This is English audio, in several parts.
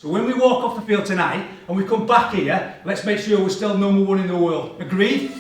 So when we walk off the field tonight and we come back here, let's make sure we're still number one in the world. Agreed?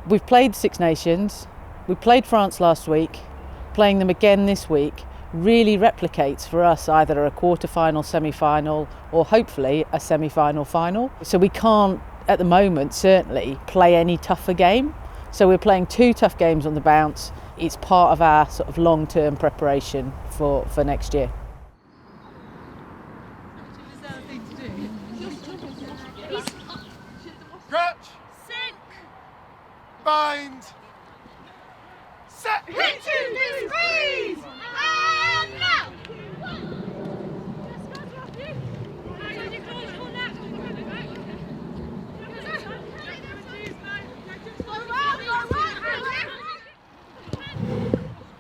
We've played Six Nations, we played France last week, playing them again this week really replicates for us either a quarter-final, semi-final or hopefully a semi-final final. So we can't at the moment certainly play any tougher game. So we're playing 2 tough games on the bounce. It's part of our sort of long-term preparation for next year. Crutch! Sink! Bind! Set! Hit you, squeeze! And now!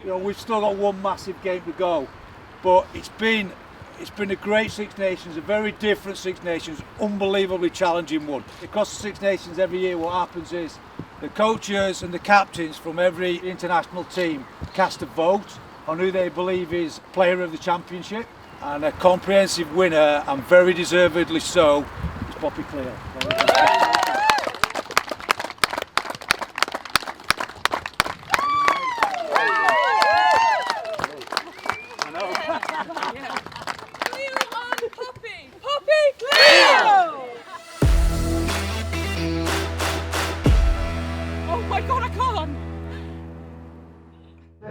You know, we've still got one massive game to go, but it's been a great Six Nations, a very different Six Nations, unbelievably challenging one. Because the Six Nations every year, what happens is the coaches and the captains from every international team cast a vote on who they believe is player of the championship, and a comprehensive winner, and very deservedly so, is Poppy Clear.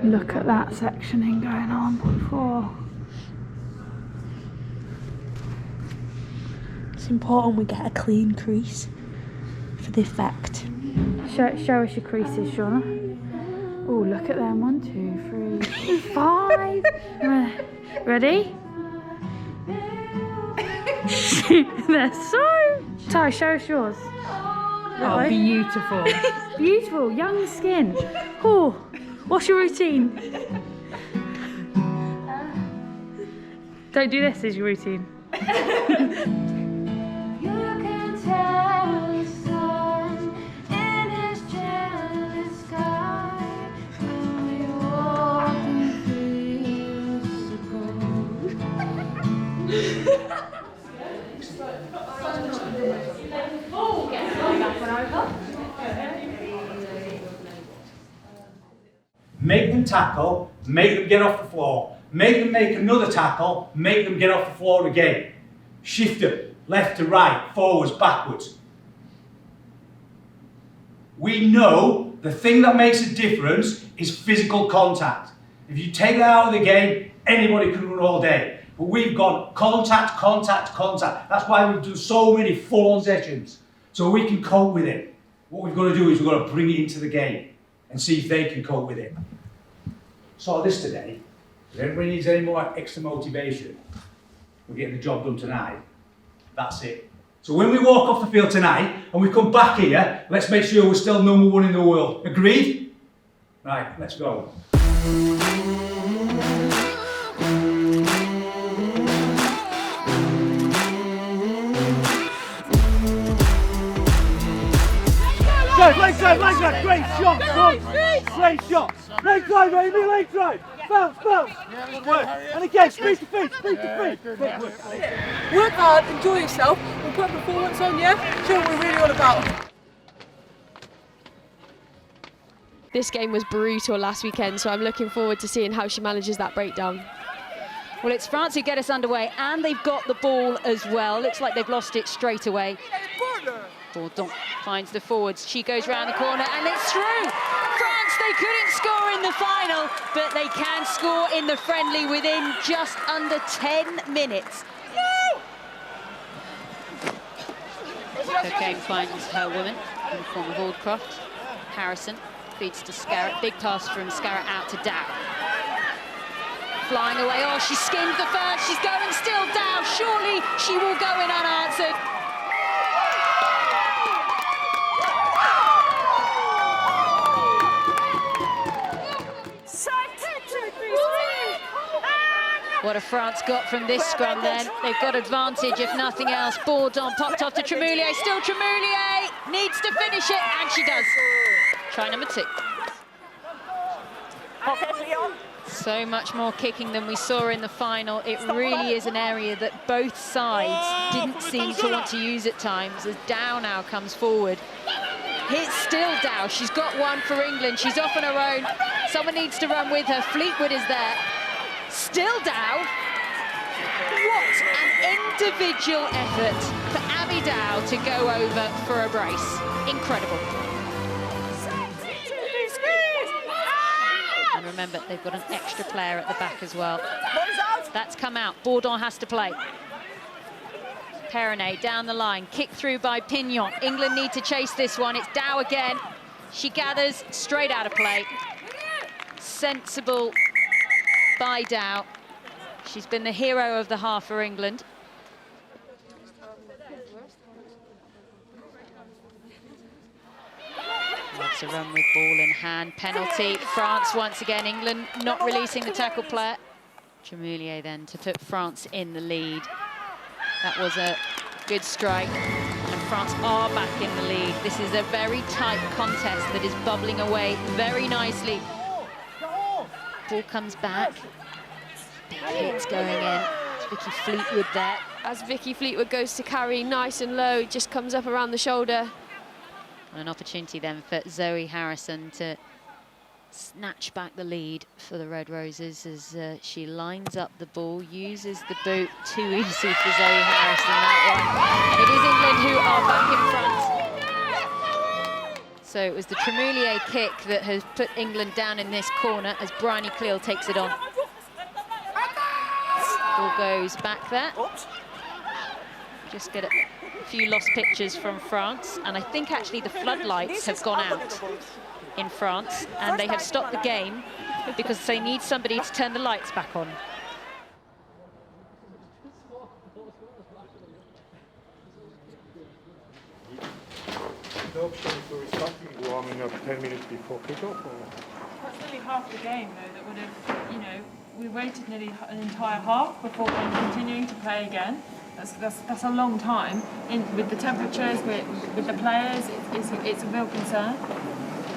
Look at that sectioning going on. It's important we get a clean crease for the effect. Show us your creases, Shauna. Oh, look at them. 1, 2, 3, 5. Ready? They're so... Ty, show us yours. Oh, beautiful. Beautiful, young skin. Oh, what's your routine? Don't do this as your routine. Make them tackle, make them get off the floor, make them make another tackle, make them get off the floor again. Shift them, left to right, forwards, backwards. We know the thing that makes a difference is physical contact. If you take that out of the game, anybody can run all day. But we've got contact, contact, contact. That's why we've done so many full-on sessions, so we can cope with it. What we've got to do is we've got to bring it into the game and see if they can cope with it. Saw this today. If anybody needs any more extra motivation, we're getting the job done tonight. That's it. So when we walk off the field tonight and we come back here, let's make sure we're still number one in the world. Agreed? Right, let's go. Leg drive, great shot, great shot. Leg drive, Amy, leg drive. Bounce. And again, speed to feet. Work hard, enjoy yourself, we'll put a performance on, yeah? Show what we're really all about. This game was brutal last weekend, so I'm looking forward to seeing how she manages that breakdown. Well, it's France who get us underway, and they've got the ball as well. Looks like they've lost it straight away. Bourdon finds the forwards. She goes round the corner, and it's through. France, they couldn't score in the final, but they can score in the friendly within just under 10 minutes. Cocaine finds her woman in the form of Aldcroft. Harrison feeds to Scarrett. Big pass from Scarrett out to Dow. Flying away. Oh, she skimmed the first. She's going still down. Surely she will go in unanswered. What have France got from this scrum then? They've got advantage if nothing else. Bourdon popped off to Tremoulier. Still Tremoulier needs to finish it, and she does. Try number 2. So much more kicking than we saw in the final. It really is an area that both sides didn't seem to want to use at times, as Dow now comes forward. It's still Dow. She's got one for England. She's off on her own. Someone needs to run with her. Fleetwood is there. Still Dow. What an individual effort for Abby Dow to go over for a brace. Incredible. And remember, they've got an extra player at the back as well. That's come out. Bourdon has to play. Perronnette down the line, kick through by Pignon. England need to chase this one. It's Dow again. She gathers straight out of play. Sensible by Dow. She's been the hero of the half for England. Loves a run with ball in hand. Penalty. France once again. England not releasing the tackle player. Tremoulier then to put France in the lead. That was a good strike. And France are back in the lead. This is a very tight contest that is bubbling away very nicely. Ball comes back. Big hits going in. It's Vicky Fleetwood there. As Vicky Fleetwood goes to carry nice and low, it just comes up around the shoulder. An opportunity then for Zoe Harrison to snatch back the lead for the Red Roses as she lines up the ball, uses the boot. Too easy for Zoe Harrison, that one. And it is England who are back in front. So it was the Tremoulier kick that has put England down in this corner as Bryony Cleal takes it on. Ball goes back there. Just get a few lost pictures from France, and I think actually the floodlights have gone out in France, and they have stopped the game because they need somebody to turn the lights back on. The option for restarting warming up 10 minutes before kickoff? That's nearly half the game, though, that would have, you know, we waited nearly an entire half before then continuing to play again. That's a long time. With the temperatures, with the players, it's a real concern.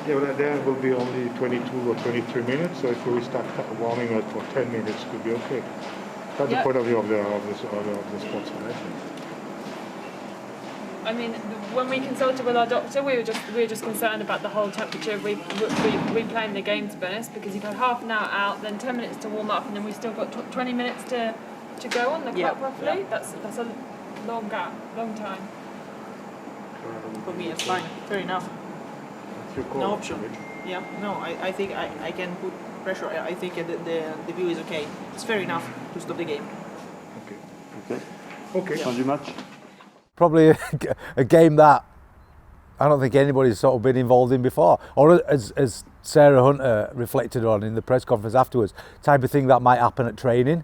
Yeah, but there will be only 22 or 23 minutes, so if we start warming up for 10 minutes, it could be okay. That's the point of view of the sports federation. I mean, when we consulted with our doctor, we were just concerned about the whole temperature replaying the game, to be honest, because you've got half an hour out, then 10 minutes to warm up, and then we've still got 20 minutes to go on the clock roughly. That's a long gap, long time. For me, it's fine. Fair enough. No option. Yeah, no, I think I can put pressure. I think the view is okay. It's fair enough to stop the game. Okay. Yeah. Thank you much. Probably a game that I don't think anybody's sort of been involved in before, or as Sarah Hunter reflected on in the press conference afterwards, type of thing that might happen at training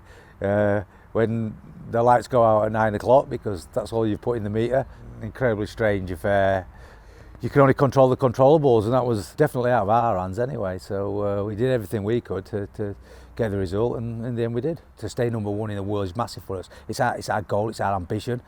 when the lights go out at 9 o'clock because that's all you've put in the meter. Incredibly strange if you can only control the controllables, and that was definitely out of our hands anyway. So we did everything we could to get the result, and in the end we did. To stay number one in the world is massive for us. It's our goal, it's our ambition.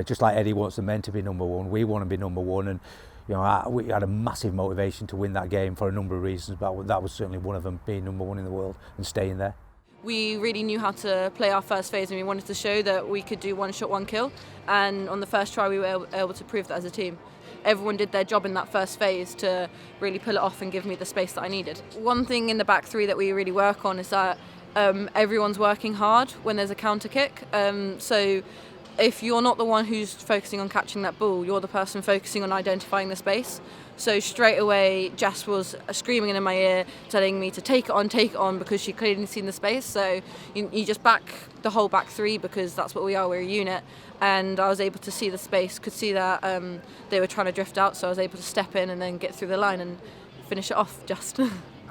Just like Eddie wants the men to be number one, we want to be number one, and you know we had a massive motivation to win that game for a number of reasons, but that was certainly one of them, being number one in the world and staying there. We really knew how to play our first phase, and we wanted to show that we could do one shot, one kill. And on the first try, we were able to prove that as a team. Everyone did their job in that first phase to really pull it off and give me the space that I needed. One thing in the back three that we really work on is that everyone's working hard when there's a counter kick. So if you're not the one who's focusing on catching that ball, you're the person focusing on identifying the space. So straight away, Jess was screaming in my ear, telling me to take it on, because she clearly seen the space. So you just back the whole back three, because that's what we are, we're a unit. And I was able to see the space, could see that they were trying to drift out, so I was able to step in and then get through the line and finish it off just.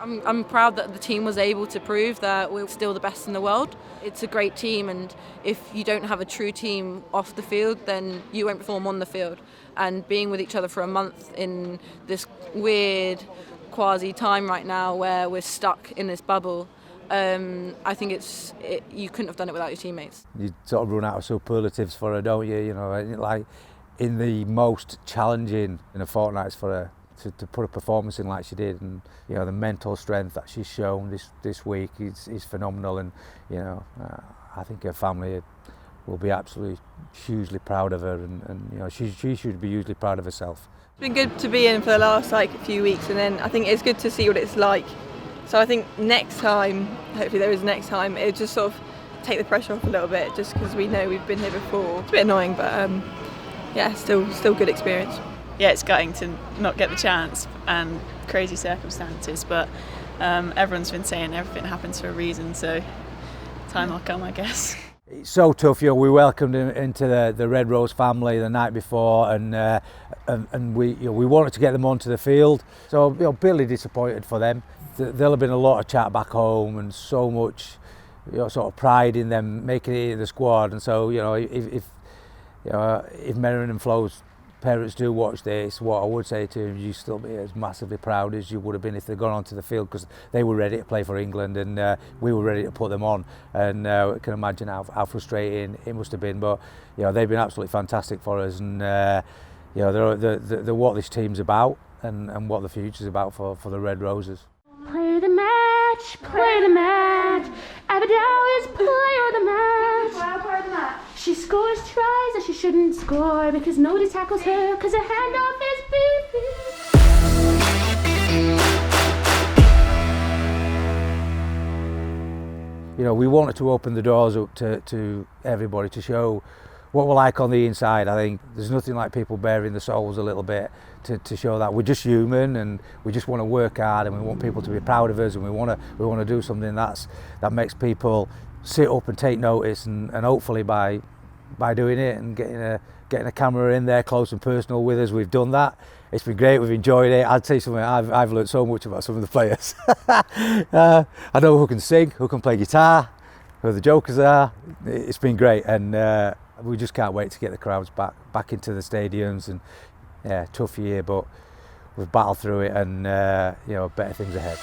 I'm proud that the team was able to prove that we're still the best in the world. It's a great team, and if you don't have a true team off the field, then you won't perform on the field. And being with each other for a month in this weird quasi time right now where we're stuck in this bubble, I think you couldn't have done it without your teammates. You sort of run out of superlatives for her, don't you? You know, like in the most challenging in a fortnight for her to put a performance in like she did, and you know the mental strength that she's shown this week is phenomenal, and you know I think her family will be absolutely hugely proud of her, and you know she should be hugely proud of herself. It's been good to be in for the last few weeks, and then I think it's good to see what it's like. So I think next time, hopefully there is next time, it'll just sort of take the pressure off a little bit, just because we know we've been here before. It's a bit annoying, but yeah, still good experience. Yeah, it's gutting to not get the chance and crazy circumstances, but everyone's been saying everything happens for a reason, so time will come, I guess. It's so tough, you know. We welcomed him into the Red Rose family the night before, and we wanted to get them onto the field. So you know, bitterly disappointed for them. There'll have been a lot of chat back home, and so much, you know, sort of pride in them making it in the squad. And so you know, if Merrin and Flo's parents do watch this, what I would say to them, you still be as massively proud as you would have been if they'd gone onto the field, because they were ready to play for England, and we were ready to put them on, and I can imagine how frustrating it must have been. But you know, they've been absolutely fantastic for us, and you know, they're what this team's about, and what the future's about for the Red Roses. Play the match, play the match. Abadal is player of the match. She scores tries that she shouldn't score because nobody tackles her because her handoff is beefy. You know, we wanted to open the doors up to everybody, to show what we're like on the inside. I think there's nothing like people baring their souls a little bit to show that we're just human, and we just want to work hard, and we want people to be proud of us, and we want to do something that makes people sit up and take notice, and hopefully by doing it and getting a camera in there close and personal with us, we've done that. It's been great, we've enjoyed it. I'd say something, I've learned so much about some of the players. I know who can sing, who can play guitar, who the jokers are. It's been great, and we just can't wait to get the crowds back into the stadiums. And yeah, tough year, but we've battled through it, and you know, better things ahead.